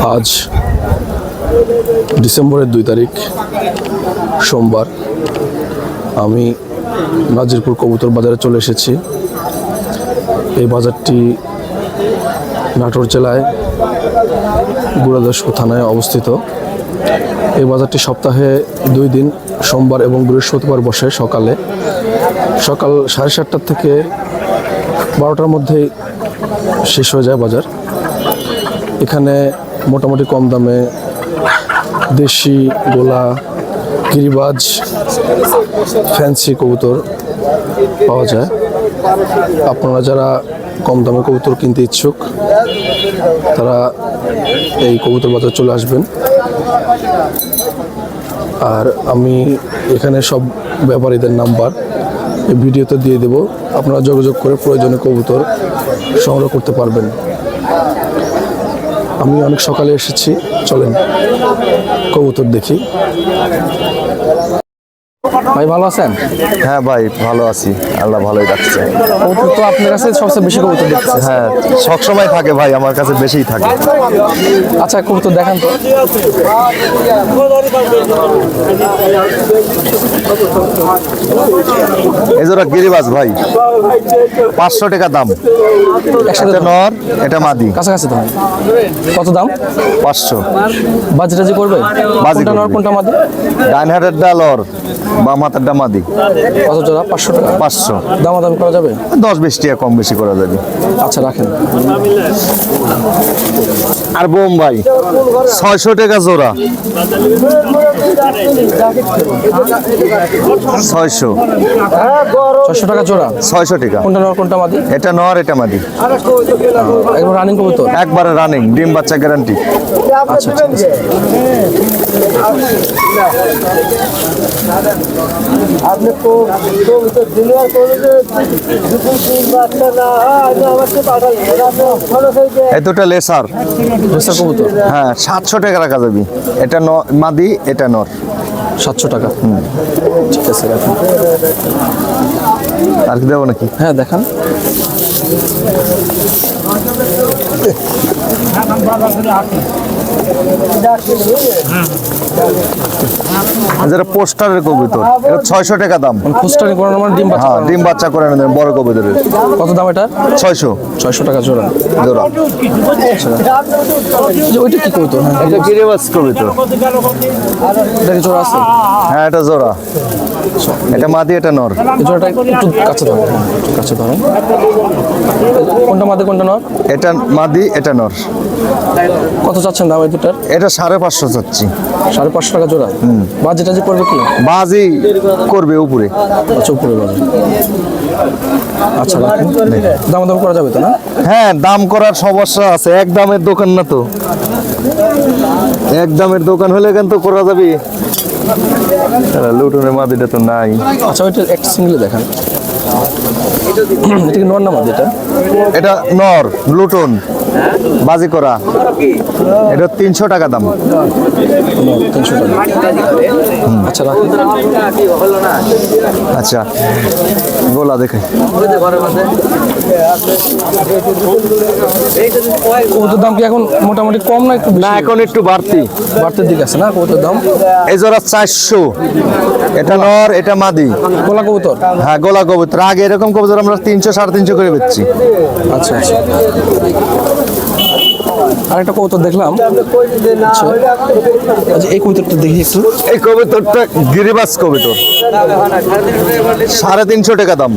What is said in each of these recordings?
আজ ডিসেম্বরের 2 তারিখ সোমবার আমি নাজিরপুর কবুতর বাজারে চলে এসেছি। এই বাজারটি নাটোর জেলায় গুড়াদশপুর থানায় অবস্থিত। এই বাজারটি সপ্তাহে 2 দিন সোমবার এবং বৃহস্পতিবার বসে। সকাল 7:30 থেকে 12টার মধ্যেই শেষ হয়ে যায় বাজার। এখানে মোটামুটি কম দামে দেশি, গোলা, গিরিবাজ, ফ্যান্সি কবুতর পাওয়া যায়। আপনারা যারা কম দামে কবুতর কিনতে ইচ্ছুক তারা এই কবুতর বাজার চলে আসবেন। আর আমি এখানে সব ব্যাপারীদের নাম্বার এই ভিডিওতে দিয়ে দেব, আপনারা যোগাযোগ করে প্রয়োজনীয় কবুতর সংগ্রহ করতে পারবেন। আমি অনেক সকালে এসেছি, চলেন কবুতর দেখি। ভাই ভালো আছেন? হ্যাঁ ভাই ভালো আছি, আল্লাহ ভালোই রাখছে। কবুতর তো আপনার কাছে সবচেয়ে বেশি কবুতর দেখতেছি। হ্যাঁ সবসময় থাকে ভাই, আমার কাছে বেশিই থাকে। আচ্ছা কবুতর দেখান তো। এই জোড়া গিরিবাজ ভাই, 500 টাকা দাম। একসাথে নর, এটা মাদি। কাছাকাছি দাম। কত দাম? 500। বাজি করবে? বাজি কোনটা নর করবে। কোনটা মাদি? ডান হাতের ডাল ওর, বাম হাতের ডা মাদি। কত জোড়া? 500 টাকা। 500। দামাদামি করা যাবে? 10-20 টাকা কম বেশি করা যাবে। আচ্ছা রাখেন। আর বোম্বাই 600 টাকা জোড়া। 600 টাকা জোড়া। 600 টাকা। কোনটা নর কোনটা মাদি? এটা নর, এটা মাদি। একবার রানিং কবুতর? একবারে রানিং, ডিম বাচ্চা গ্যারান্টি। আচ্ছা ঠিক আছে। আপনি কবুতর ডিলিভার করে এই দুটো লেসার রেসার কবুতর? হ্যাঁ 700 টাকা রাখা যাবে। এটা মাদি, এটা নর। 700 টাকা। ঠিক আছে রাখুন। আর কি দেবো নাকি? হ্যাঁ দেখান। যারা পোস্টারের কবুতর, এটা 600 টাকা দাম। পোস্টারিং করানো মানে ডিম বাচ্চা? হ্যাঁ ডিম বাচ্চা করে নেন বড় কবুতরের। কত দাম এটা? 600 টাকা জোড়া। জোড়া। ওইটা কি কবুতর? এটা গিরিবাজ কবুতর। এটা কি জোড়া আছে? হ্যাঁ এটা জোড়া। এটা মাদি, এটা নর। এই জোড়াটা একটু কাছে ধরেন, একটু কাছে ধরেন। কোনটা মাদি কোনটা নর? এটা মাদি, এটা নর। কত চাচ্ছেন দাম এই দুটার? এটা 550 চাচ্ছি। 550 টাকা জোড়া। বাজেটা যে করবে কি? বাজি করবে উপরে। আচ্ছা উপরে বাজে। আচ্ছা রাখুন। দাম করা যাবে তো না? হ্যাঁ দাম করার সমস্যা আছে, এক দামের দোকান না তো। এক দামের দোকান হলে কিন্তু করা যাবে। লুটনের মাদিটা তো নাই। আচ্ছা ওইটা একটা সিঙ্গেলে দেখান। এটা কি নর না মাদি? এটা নর, লুটন বাজি করা। এটা 300 টাকা দাম। 300 টাকা। আচ্ছা রাখুন। আচ্ছা গোলা দেখে কবুতর দাম কি এখন মোটামুটি কম না একটু? না এখন একটু বাড়তির দিকে আছে না কবুতর দাম? এই জোড়া 400। এটা নর, এটা মাদি। গোলা কবুতর? হ্যাঁ গোলা কবুতর। আগে এরকম কবুতর আমরা 300-350 করে বেচছি। আচ্ছা আচ্ছা। আরেকটা কবুতর দেখলাম। আচ্ছা এই কবুতরটা দেখি একটু। এই কবুতরটা গিরিবাজ কবুতর, 350 টাকা দাম।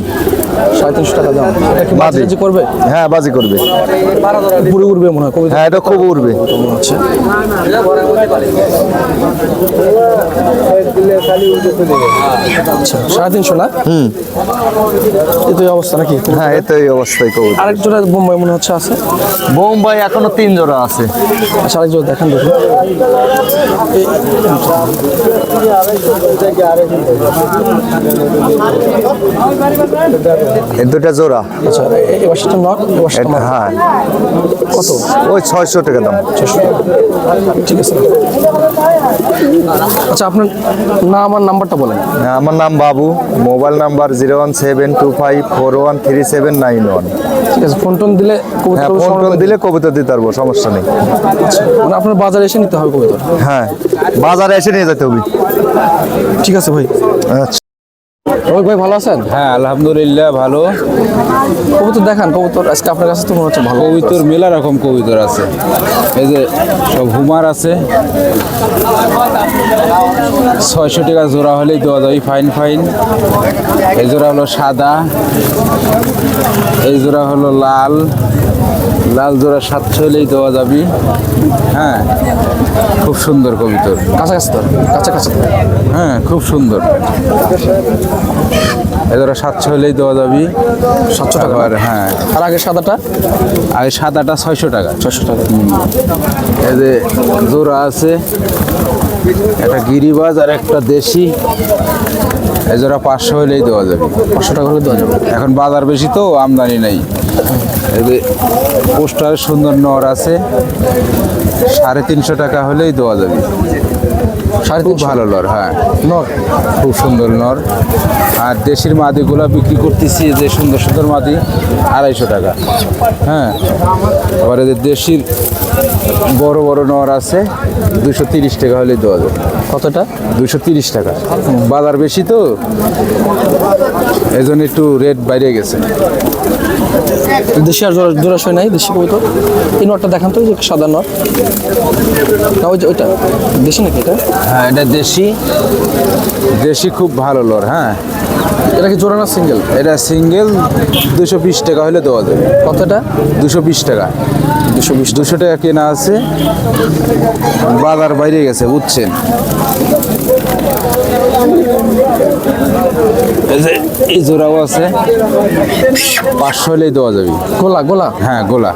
350 টাকা দাম। এটা কি বাজি করবে? হ্যাঁ বাজি করবে। পুরো উড়বে মনে হয় কবুতর। হ্যাঁ এটা খুব উড়বে। মনে হচ্ছে। আচ্ছা 350 না? এই তো এই অবস্থা নাকি? হ্যাঁ এই তো এই অবস্থায় কবুতর। আরেক জোড়া বোম্বাই মনে হচ্ছে আছে। বোম্বাই এখনো 3 জোড়া আছে। আচ্ছা আরেক জোড়া দেখান দেখুন। এই দুটা জোড়া। আচ্ছা এই বাসাটা নট, এই বাসাটা মাদি। হ্যাঁ কত? ওই 600 টাকা দাম। 600 টাকা। ঠিক আছে। আচ্ছা আপনার নাম আর নাম্বারটা বলেন। আমার নাম বাবু, মোবাইল নাম্বার 01725413791। ঠিক আছে, ফোন টোন দিলে কবুতর হ্যাঁ, ফোন সংগ্রহ টোন করে দিলে কবুতর দিতে পারবো, সমস্যা নেই। মানে আপনার বাজারে এসে নিতে হবে কবুতর। হ্যাঁ, বাজারে এসে নিয়ে যেতে হবে। ঠিক আছে ভাই। আচ্ছা, রবি ভাই ভালো আছেন? হ্যাঁ আলহামদুলিল্লাহ ভালো। কবুতর দেখান, কবুতর আজকে আপনার কাছে তো মনে হচ্ছে ভালো কবিতর মেলা রকম কবিতর আছে। এই যে সব হুমার আছে, 600 টাকা জোড়া হলেই দেওয়া যাবে, ফাইন ফাইন। এই জোড়া হলো সাদা, এই জোড়া হলো লাল, লাল জোড়া 700 হলেই দেওয়া যাবে। হ্যাঁ, খুব সুন্দর কবিতর। কাছাকাছি তো, কাছাকাছি। হ্যাঁ, খুব সুন্দর। এই জোড়া 700 হলেই দেওয়া যাবে। 700 টাকা। আবার হ্যাঁ, আর আগে সাদাটা আর সাদাটা 600 টাকা। 600 টাকা। এই যে জোড়া আছে, একটা গিরিবাজ আর একটা দেশি, এই জোড়া 500 হলেই দেওয়া যাবে। 500 টাকা করে দেওয়া যাবে। এখন বাজার বেশি তো, আমদানি নাই। এই যে পোস্টার সুন্দর নর আছে, 350 টাকা হলেই দেওয়া যাবে। খুব 350 ভালো নর, হ্যাঁ নর। খুব সুন্দর নর। আর দেশির মাদিগুলা বিক্রি করতেছি, যে সুন্দর সুন্দর মাদি 250 টাকা। হ্যাঁ, আবার এদের দেশির বড় বড় নর আছে, 230 টাকা হলেই দেওয়া যাবে। কতটা? 230 টাকা। বাজার বেশি তো, এই জন্য একটু রেট বাইরে গেছে। দেশি আর জোড়াশয় নাই, দেশি কবুতর। এই নটটা দেখান তো, যে সাদা নট না, ওই যে ওইটা দেশি নাকি এটা? হ্যাঁ, এটা দেশি, দেশি খুব ভালো লর। হ্যাঁ, এটা কি জোড়া না সিঙ্গেল? এটা সিঙ্গেল 220 টাকা হলে দেওয়া যাবে। কতটা? 220 টাকা। 200 টাকা কেনা আছে, বাজার বাইরে গেছে, বুঝছেন। এই যে এই জোড়াও আছে, 500 হলেই দেওয়া যাবে। গোলা গোলা হ্যাঁ, গোলা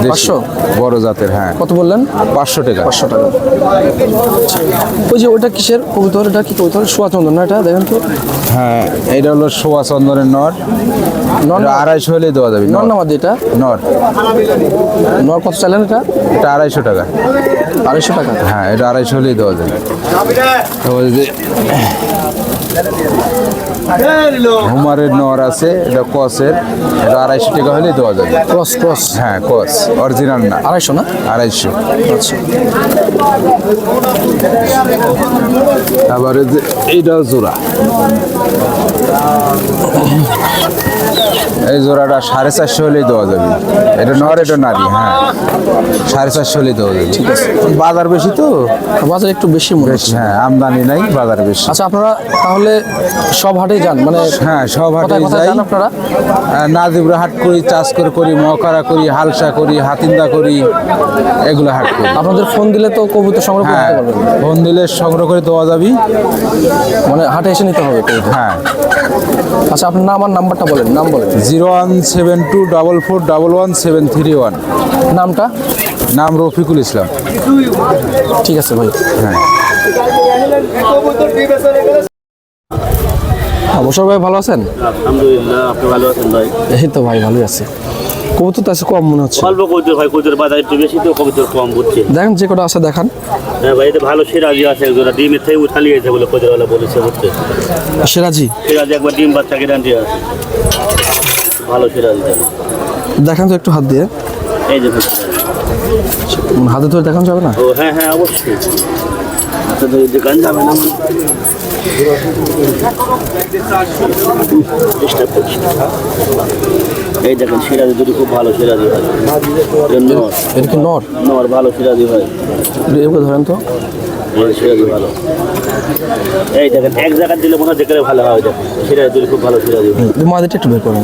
দেশি, 500? বড় জাতের। হ্যাঁ, কত বললেন? 500 টাকা। 500 টাকা। ওই যে ওটা কিসের কবুতর? এটা কি কবুতর? সোয়া চন্দন না এটা? দেখেন তো। হ্যাঁ, এটা হলো সোয়া চন্দনের নর, নর এটা 250 হলেই দেওয়া যাবে। নর না মাদি এটা? নর, নর কত চাইলেন এটা? এটা 250 টাকা। 250 টাকা। হ্যাঁ, এটা 250 হলেই দেওয়া যাবে। তো ওই যে হুমারের নর আছে, এটা কসের, এটা 250 টাকা হলেই দেওয়া যাবে। Cross cross. হ্যাঁ, কস অরিজিনাল না, 250 না? 250। আচ্ছা। আবার এই যে এইটাও জোড়া, এই জোড়াটা 450 হলেই দেওয়া যাবে। এটা নর, এটা নারী। হ্যাঁ, 450 হলেই দেওয়া যাবে। ঠিক আছে, বাজার বেশি তো, বাজার একটু বেশি মনে হচ্ছে। হ্যাঁ আমদানি নাই, বাজার বেশি। আচ্ছা, আপনারা তাহলে সব হাটেই যান? মানে হ্যাঁ, সব হাটে কোথায় কোথায় যাই। যান আপনারা? নাজিবরা হাট করি, চাষকর করি, মহকারা করি, হালসা করি, হাতিন্দা করি, এগুলো হাট করি। আপনাদের ফোন দিলে তো কবুতর সংগ্রহ হ্যাঁ, করতে পারবেন। ফোন দিলে সংগ্রহ করে দেওয়া যাবি। মানে হাটে এসে নিতে হবে কবুতর। হ্যাঁ, আচ্ছা, আপনার নাম আর নাম্বারটা বলেন। নাম বলেন। 01724411731। নামটা? নাম রফিকুল ইসলাম। ঠিক আছে ভাই। হ্যাঁ, অবসর ভাই ভালো আছেন? আলহামদুলিল্লাহ, আপনি ভালো আছেন ভাই? এই তো ভাই ভালোই আছে। কবুতর তো আছে কম মনে হচ্ছে। অল্প কবুতর ভাই, কবুতর বাজার একটু বেশি তো, কবুতর কম বুঝছে। দেখেন যে কটা আছে দেখান। হ্যাঁ ভাই, এটা ভালো সিরাজি আছে, একজোড়া ডিমের থেকে উঠালিয়েছে বলে কবুতরওয়ালা বলেছে, বুঝছে। সিরাজি সিরাজি একবার ডিম বাচ্চা গ্যারান্টি আছে, ভালো সিরাজি। দেখান তো একটু হাত দিয়ে। এই যে হাতে ধরে দেখানো যাবে না? ও হ্যাঁ হ্যাঁ, অবশ্যই। হাতে ধরে দোকান যাবে না, চেষ্টা করছি। এই দেখেন সিরাজি দুটি খুব ভালো সিরাজি হয়। নর, এটা কি নর? নর ভালো সিরাজি হয়। এগুলো ধরেন তো। এই সিরাজি ভালো। এই দেখেন এক জায়গায় দিলে মনে হয় দেখলে ভালো হয়। দেখেন সিরাজি দুটি খুব ভালো সিরাজি হয়। মাদিটা একটু বের করেন।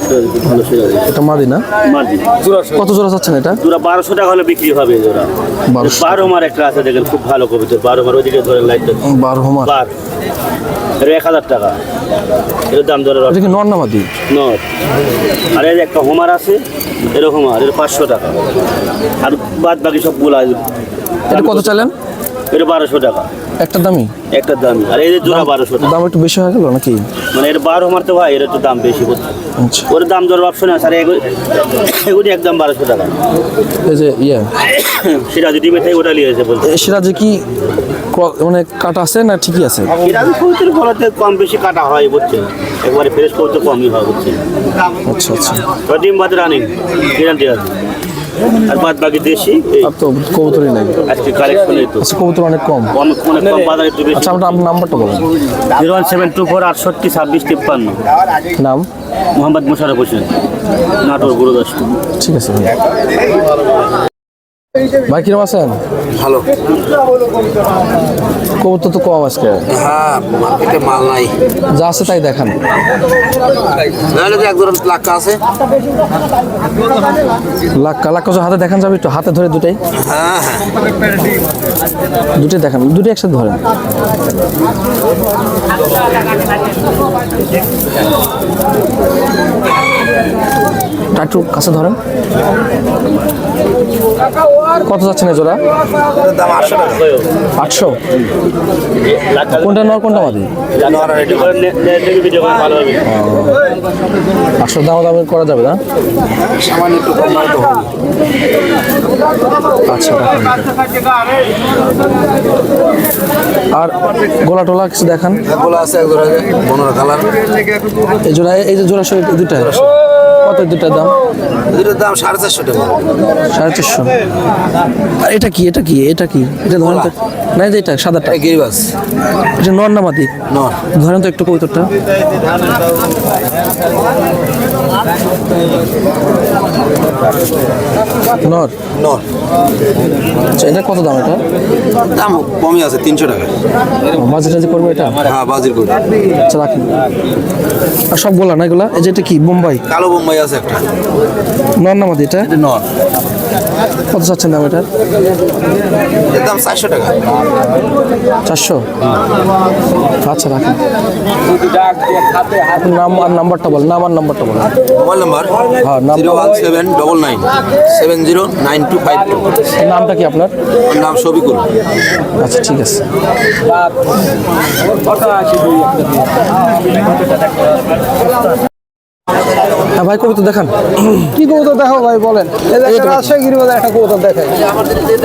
সিরাজি খুব ভালো সিরাজি। এটা মাদি না? মার্জিন কত জোড়া চাচ্ছেন এটা? জোড়া 1200 টাকা হলে বিক্রি হবে। জোড়া 1200। 12 মার একটা আছে, দেখেন খুব ভালো কবিতর। 12 মার ওইদিকে ধরে লাইট 12 মাস। 12 এর 1000 টাকা। এর দাম ধরে এটা কি নর না মাদি? নর। আর এই যে একটা হোমার আছে, এরকম আর এর 500 টাকা। আর বাদ বাকি সব গুলা এটা কত চাইলেন? এটা 1200 টাকা। একটা দামি, একটা দামি। আর এই যে জোড়া 1200 টাকা। দাম একটু বেশি হয়ে গেল নাকি? মানে এর 12 মারতে ভাই, এর একটু দাম বেশি করছে। আচ্ছা, ওর দাম দর অপশন আছে। আর এগুলি একদম 1200 টাকা। এই যে সেটা যদি মেটাই ওটা নিয়েছে বলতে। সেটা যে কি মানে কাটা আছে না ঠিকই আছে? এটা কবুতর ফলাতে কম বেশি কাটা হয় বুঝছেন, একবারে ফ্রেশ কবুতর কমই হয় বুঝছেন। আচ্ছা আচ্ছা। ওটা ডিম বাদ রানিং গ্যারান্টি আছে। আর বাদ বাকি দেশি এই আর তো কবুতরই নাই আজকে কালেকশন এই তো আচ্ছা, কবুতর অনেক কম। অনেক কম বাজার একটু বেশি। আচ্ছা, আপনার নাম্বারটা বলেন। 01724 68 26 53। নাম? মোহাম্মদ মোশাররফ হোসেন, নাটোর গুরুদাস। ঠিক আছে ভাই, কিরম আছেন? ভালো। কবুতর তো কম আজকে, হ্যাঁ, মার্কেটে মাল নাই। যা আছে তাই দেখান। নাহলে তো এক ধরনের লাক্কা আছে। লাক্কা লাক্কা হাতে দেখান যাবে একটু, হাতে ধরে দুটাই, হ্যাঁ হ্যাঁ, দুটাই দেখান, দুটাই একসাথে ধরেন। একটু কাছে ধরেন। কত যাচ্ছেন জোড়া? দাম 800 টাকা। 800। কোনটা নর কোনটা মাদি? 800 দাম দামি করা যাবে না? সামান্য একটু কম নয় তো হবে। আচ্ছা, আর গোলা টোলা কিছু দেখান। এগুলো আছে এক ধরনের বনরা কালার। এই জোড়া, এই যে জোড়া সহ দুটা কত? দুটার দাম? এটার দাম 450 টাকা। 450। আর এটা কি, এটা কি, এটা কি? এটা ধরেন তো, না যে এটা সাদাটা, এই গিরিবাস এটা নর না মাদি? নর। ধরেন তো একটু কবুতরটা। নর নর। আচ্ছা, এটা কত দাম? এটা দাম কমই আছে 300 টাকা। বাজেট টাজে করবো এটা? হ্যাঁ, বাজির করে। আচ্ছা, রাখেন। আর সব গোলা না এগুলা? এই যে এটা কি বোম্বাই? কালো বোম্বাই আছে একটা। নর না মাদি এটা? এটা নর। কত চাচ্ছেন দাম এটার? এর দাম 400 টাকা। 400। আচ্ছা, রাখেন। আপনার নাম আর নাম্বারটা বলেন। নাম আর নাম্বারটা বলেন। মোবাইল নাম্বার হ্যাঁ, নাম 01799 709252। নামটা কি আপনার? আমার নাম শফিকুল। আচ্ছা, ঠিক আছে। হ্যাঁ ভাই, কবুতর দেখান। কি কবুতর দেখো ভাই বলেন? এই যে একটা রাজশাহী গিরিবাজার একটা কবুতর দেখাই।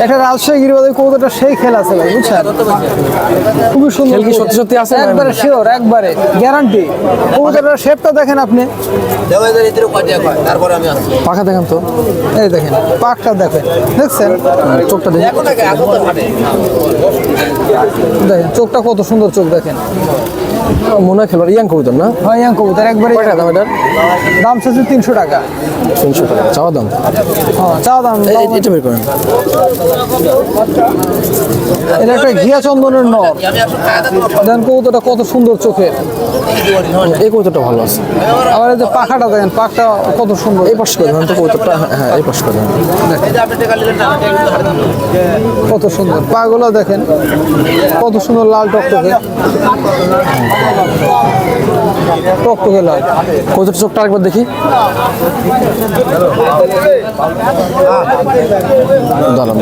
একটা রাজশাহী গিরিবাজার কবুতরটা সেই খেল আছে ভাই, বুঝছেন? খুবই সুন্দর। খেল কি সত্যি সত্যি আছে? একবারে শিওর, একবারে গ্যারান্টি। কবুতরটার শেপটা দেখেন আপনি, তারপরে আমি আসছি। পাখা দেখান তো। এই দেখেন পাকটা দেখেন, দেখছেন? চোখটা দেখেন। দেখেন চোখটা কত সুন্দর চোখ দেখেন। মনে হয় খেলোয়াড় ইয়াং কবুতর না? হয় ইয়াং কবুতর একবারে। কয় টাকা দাম এটার? দাম চাচ্ছে 300 টাকা। 300 টাকা চাওয়া দাম? হ্যাঁ, চা দাম। এটা বের করেন। এটা একটা ঘিয়া চন্দনের নর। দেখেন কবুতরটা কত সুন্দর চোখের। এই কবুতরটা ভালো আছে। আবার এই যে পাখাটা দেখেন, পাখটা কত সুন্দর। এই পাশ করে ধরেন তো কবুতরটা। হ্যাঁ, এই পাশ করে ধরেন। কত সুন্দর পাগুলো দেখেন, কত সুন্দর লাল টকটকে, টকটকে লাল। কবুতর চোখটা আরেকবার দেখি। দাঁড়ান,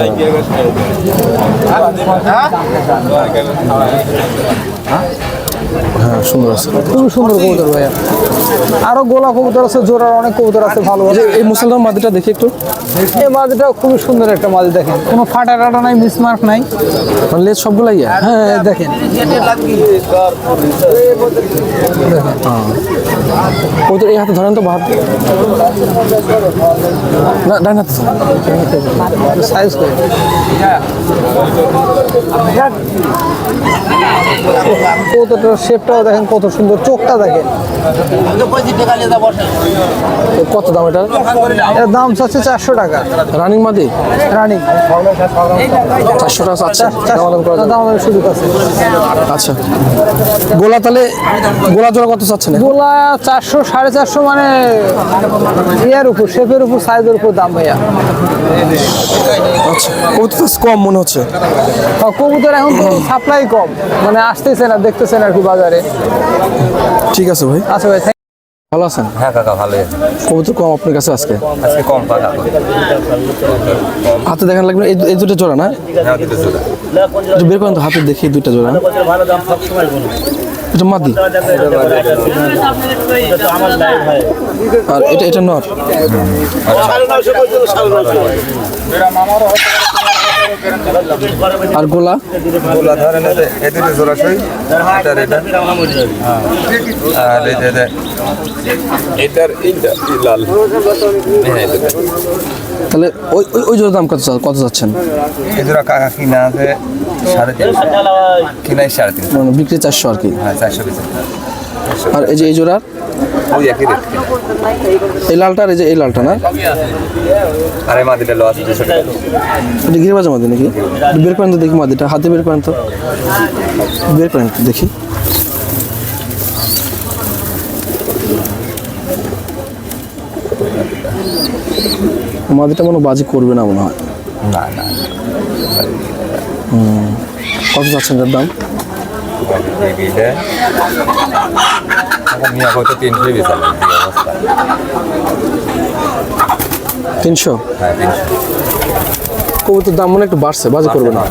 হ্যাঁ, সুন্দর আছে। খুবই সুন্দর কবুতর ভাইয়া। আরো গোলা কবুতর আছে, জোড়ার অনেক কবুতর আছে ভালো ভালো। এই মুসলমান মাদিটা দেখি একটু। এই মাদিটা খুবই সুন্দর একটা মাদি দেখেন, কোনো ফাটা টাটা নাই, মিসমার্ক নাই। মানে লেজ সবগুলাই ইয়া? হ্যাঁ দেখেন, কবুতর এই হাতে ধরেন তো, বাহাত না, ডান হাতে। সাইজ করে কবুতরটার শেপটাও দেখেন কত সুন্দর, চোখটা দেখেন। কত দাম এটা? এর দাম চাচ্ছে 400 টাকা। রানিং মাদি? রানিং 400 টাকা আছে। দামাদাম করা যাবে? দামের সুযোগ আছে। আচ্ছা, গোলা তাহলে গোলা জোড়া কত চাচ্ছেন? গোলা 400 450, মানে ইয়ার উপর, শেপের উপর, সাইজের উপর দাম ভাইয়া। আচ্ছা, কবুতর তো কম মনে হচ্ছে। কবুতর এখন তো সাপ্লাই কম, মানে আসতেছে না, দেখতেছেন আর কি বাজারে। ঠিক আছে ভাই। আচ্ছা ভাই। ভালো আছেন? হ্যাঁ কাকা ভালোই আছে। কবুতর কম আপনার কাছে আজকে? আজকে কম পাকা। হাতে দেখান লাগবে এই দুটো জোড়া না? হ্যাঁ দুটো জোড়া। একটু বের করেন তো, হাতে দেখি দুটো জোড়া। ভালো দাম সবসময় বলুন। এটা মাদি আর এটা নর। আর গোলা গোলা ধরেন এই দুটো জোড়া সই এটা এটা আর এটা লাল। তাহলে ওই ওই ওই জোড়ার দাম কত যাচ্ছেন? এই জোড়া কাকা কিনা আছে 3.5, কিনাই 3.5, মানে বিক্রি 400 আর কি। হ্যাঁ 400 পিস। আর এই যে এই জোড়ার ওই একই রেট। এই লালটা আর এই লালটা না? আর এই মাদিটা লস 200 টাকা। এটা গিরিবাজা মাদি নাকি? একটু বের করেন তো দেখি মাদিটা, হাতে বের করেন তো, বের করেন তো দেখি। মাদিটা মনে হয় বাজি করবে না মনে হয়। না না কত যাচ্ছেন এর দাম? এইটা মিয়া কত 300 বেচা অবস্থা। 300? হ্যাঁ 300। কবুতর দাম মনে হয় একটু বাড়ছে, বাজি করবে না।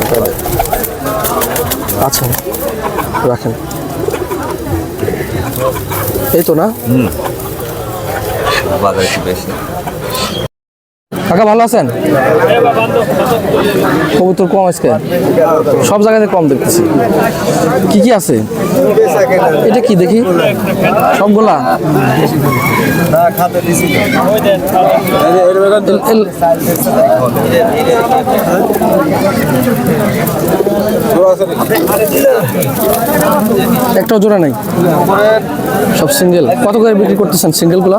আচ্ছা রাখেন। এই তো না? বাজার একটু বেশি। কাকা ভালো আছেন? কবুতর কম আজকে, সব জায়গাতে কম দেখতেছি। কি কি আছে? এটা কি দেখি? সবগুলা একটাও জোড়া নাই, সব সিঙ্গেল। কত করে বিক্রি করতেছেন সিঙ্গেল গুলা?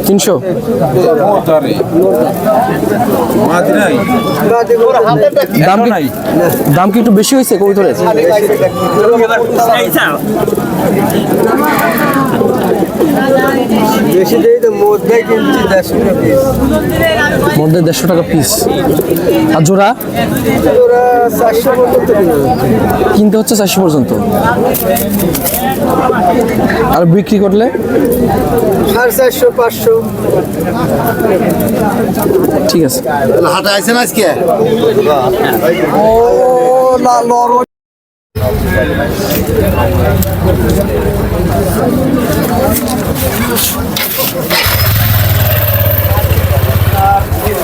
300? দাম কি একটু বেশি হয়েছে কবুতরের? মধ্যে 150 টাকা পিস। আর জোড়া কিনতে হচ্ছে 400 পর্যন্ত। আর বিক্রি করলে 450, 500। ঠিক আছে। হাটে আইছেন আজকে? ও না লর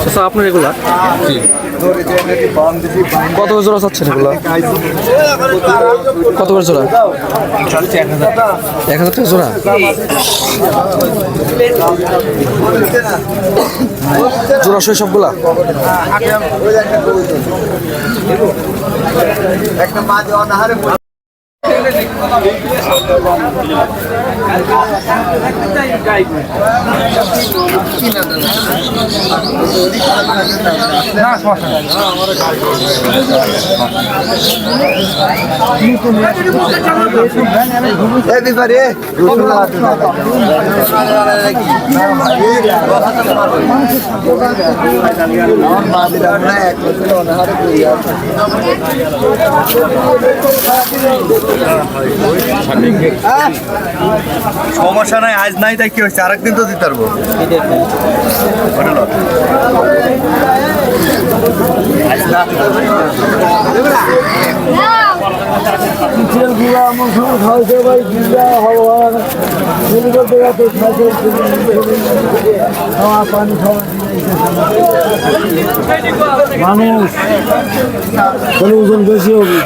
আচ্ছা আপনার এগুলা কত করে জোড়া চাচ্ছেন এগুলা? কত করে জোড়া? 1000 টাকা জোড়া। জোড়া সই সবগুলা? একটা মাঝে অনাহারে সমস্যা নাই, আজ নাই তাই কি হচ্ছে, আরেকদিন তো দিতে পারবো। মানুষ ওজন বেশি হবে।